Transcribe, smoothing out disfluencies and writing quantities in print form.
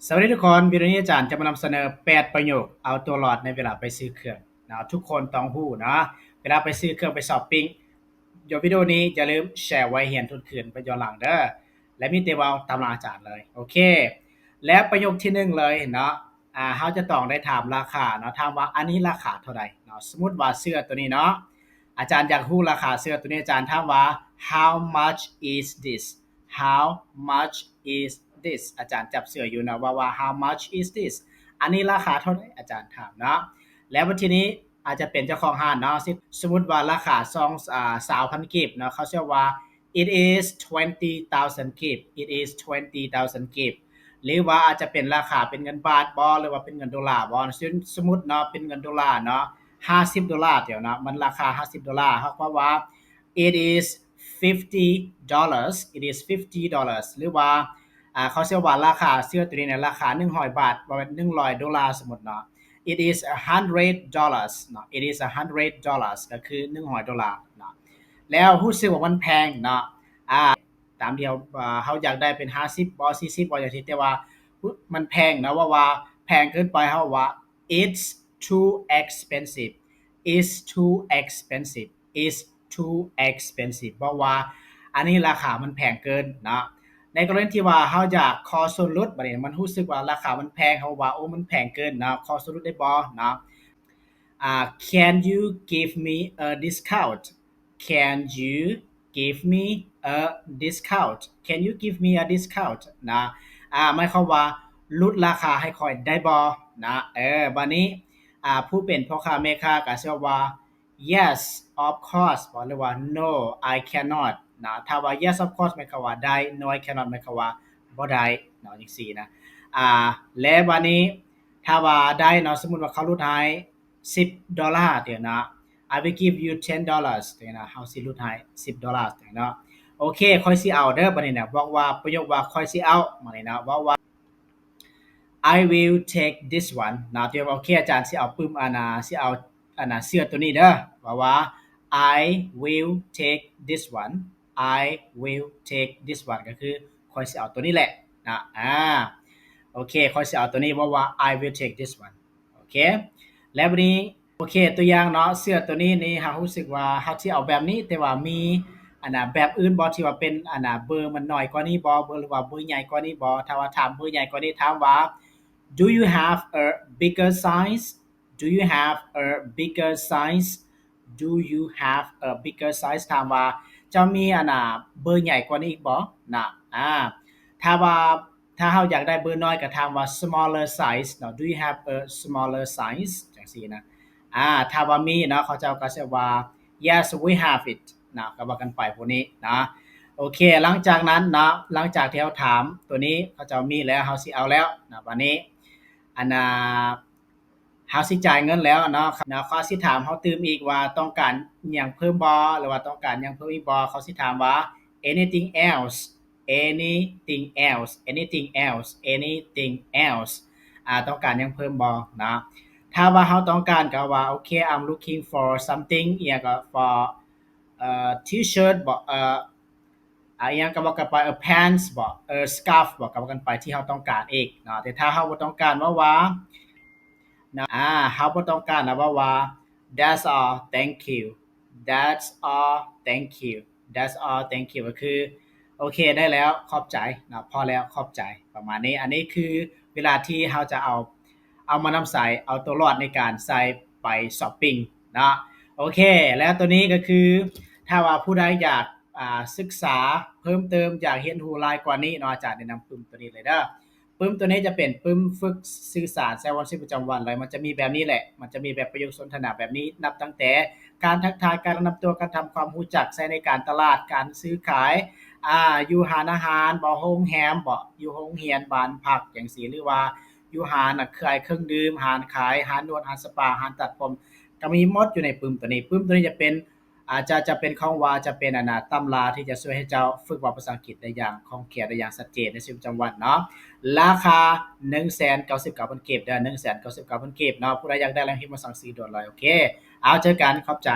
สวัสดีทุกคนวิดีโอนี้อาจารย์จะมานำเสนอ8ประโยคเอาตัวรอดในเวลาไปซื้อเครื่องนะทุกคนต้องรู้นะเวลาไปซื้อเครื่องไปช้อปปิงอยู่วิดีโอนี้อย่าลืมแชร์ไว้เรียนทุนคืนไปย้อนหลังเด้อและมีแต่เว้าตามหลังอาจารย์เลยโอเคและประโยคที่1เลยเนาะเฮาจะต้องได้ถามราคาเนาะถามว่าอันนี้ราคาเท่าใดเนาะสมมุติว่าเสื้อตัวนี้เนาะอาจารย์อยากรู้ราคาเสื้อตัวนี้อาจารย์ถามว่า how much is this how much is this อาจารย์จับเสื้ออยู่นะว่า how much is this อันนี้ราคาเท่าไหร่อาจารย์ถามเนาะแล้วทีนี้อาจจะเป็นเจ้าของห้านเนาะสมมุติว่าราคา20,000 กีบเนาะเขาเชื่อว่า it is 20,000 กีบ it is 20,000 กีบหรือว่าอาจจะเป็นราคาเป็นเงินบาทบ่หรือว่าเป็นเงินดอลลาร์บ่สมมุติเนาะเป็นเงินดอลลาร์เนาะ$50เดี๋ยวนะมันราคา$50เฮาก็ว่า it is $50 it is $50 หรือว่าเขาเชื่อว่าราคาเสื้อตัวนี้เนี่ยราคา100บาทบ่แม่น$100สมมุติเนาะ it is $100 เนาะ it is $100 ก็คือ$100เนาะแล้วรู้สึกว่ามันแพงเนาะตามเดียวเฮาอยากได้เป็น50บ่40บ่อย่างที่แต่ว่ามันแพงเนาะว่าแพงเกินไปเฮาว่า it's too expensive it's too expensive it's too expensive เพราะว่าอันนี้ราคามันแพงเกินเนาะในกรณีที่ว่าเฮาอยากขอส่วนลดบัดนี้มันรู้สึกว่าราคามันแพงเฮาว่าโอ้มันแพงเกินเนาะขอส่วนลดได้บ่เนาะcan you give me a discount can you give me a discount can you give me a discount นะหมายความว่าลดราคาให้ค่อยได้บ่นะบัดนี้ผู้เป็นพ่อค้าแม่ค้าก็สิว่า yes of course บ่หรือว่า no I cannot นะถ้าว่า yes of course หมายความว่าได้ no I cannot หมายความว่าบ่ได้เนาะจังซี่นะและบัดนี้ถ้าว่าได้เนาะสมมุติว่าเขาลดให้$10เดี๋ยวนะ I will give you $10 เดี๋ยวนะเฮาสิลดให้$10เดี๋ยวเนาะโอเคค่อยสิเอาเด้อบัดนี้นะบอกว่าประโยคว่าค่อยสิเอาบัดนี้นะบอกว่า I will take this one นะที่ว่าโอเคอาจารย์สิเอาปึ้มสิเอาเสื้อตัวนี้เด้อว่า I will take this one I will take this one ก็คือค่อยสิเอาตัวนี้แหละนะโอเคค่อยสิเอาตัวนี้ว่า I will take this one โอเคแล้วบัดนี้โอเคตัวอย่างเนาะเสื้อตัวนี้นี่เฮารู้สึกว่าเฮาสิเอาแบบนี้แต่ว่ามีแบบอื่นบ่ที่ว่าเป็นเบอร์มันน้อยกว่านี้บ่หรือว่าเบอร์ใหญ่กว่านี้บ่ถ้าว่าถามเบอร์ใหญ่กว่านี้ถามว่าDo you have a bigger size? Do you have a bigger size? Do you have a bigger size? ถามว่าเจ้ามีเบอร์ใหญ่กว่านี้อีกบ่นะถ้าเฮาอยากได้เบอร์น้อยก็ถามว่า smaller size เนาะ Do you have a smaller size? จังซี่นะถ้าว่ามีเนาะเขาเจ้าก็สิว่า Yes we have it นะก็ว่ากันไปพวกนี้นะโอเคหลังจากนั้นนะหลังจากที่เฮาถามตัวนี้เขาเจ้ามีแล้วเฮาสิเอาแล้วนะบัดนี้เฮาสิจ่ายเงินแล้วเนาะเขาสิถามเฮาตื่มอีกว่าต้องการอิหยังเพิ่มบ่หรือว่าต้องการหยังเพิ่มอีกบ่เขาสิถามว่า anything else anything else anything else anything else ต้องการหยังเพิ่มบ่นะถ้าว่าเฮาต้องการก็ว่า okay I'm looking for something อีหยังก็ for t-shirt บ่อีหยังก็ว่ากันไปpants บ่scarf บ่ก็ว่ากันไปที่เฮาต้องการอีกเนาะแต่ถ้าเฮาบ่ต้องการว่าเฮาบ่ต้องการว่า that's all thank you that's all thank you that's all thank you ก็คือโอเคได้แล้วขอบใจนะพอแล้วขอบใจประมาณนี้อันนี้คือเวลาที่เฮาจะเอามานำใส่เอาตัวรอดในการใส่ไปช้อปปิงเนาะโอเคแล้วตัวนี้ก็คือถ้าว่าผู้ใดอยากศึกษาเพิ่มเติมอยากเรียนรู้หลายกว่านี้เนาะอาจารย์แนะนำปึ้มตัวนี้เลยเด้อปึ้มตัวนี้จะเป็นปึ้มฝึกสื่อสารใช้วันชีวิตประจำวันเลยมันจะมีแบบนี้แหละมันจะมีแบบประโยคสนทนาแบบนี้นับตั้งแต่การทักทายการแนะนำตัวการทำความรู้จักใช้ในการตลาดการซื้อขายอยู่ร้านอาหารบ่โรงแรมบ่อยู่โรงเรียนบ้านพักจังซี่หรือว่าอยู่ร้านขายเครื่องดื่มร้านขายร้านนวดร้านสปาร้านตัดผมก็มีหมดอยู่ในปึ้มตัวนี้ปึ้มตัวนี้จะเป็นจะเป็นของว่าจะเป็นตำราที่จะช่วยให้เจ้าฝึกเว้าภาษาอังกฤษได้อย่างคล่องแคล่วได้อย่างชัดเจนในชีวิตประจำวันเนาะราคา 199,000 กีบเด้อ 199,000 กีบเนาะผู้ใดอยากได้แล้วพิมพ์มาสั่งซื้อด่วนเลยโอเคเอาเจอกันขอบใจ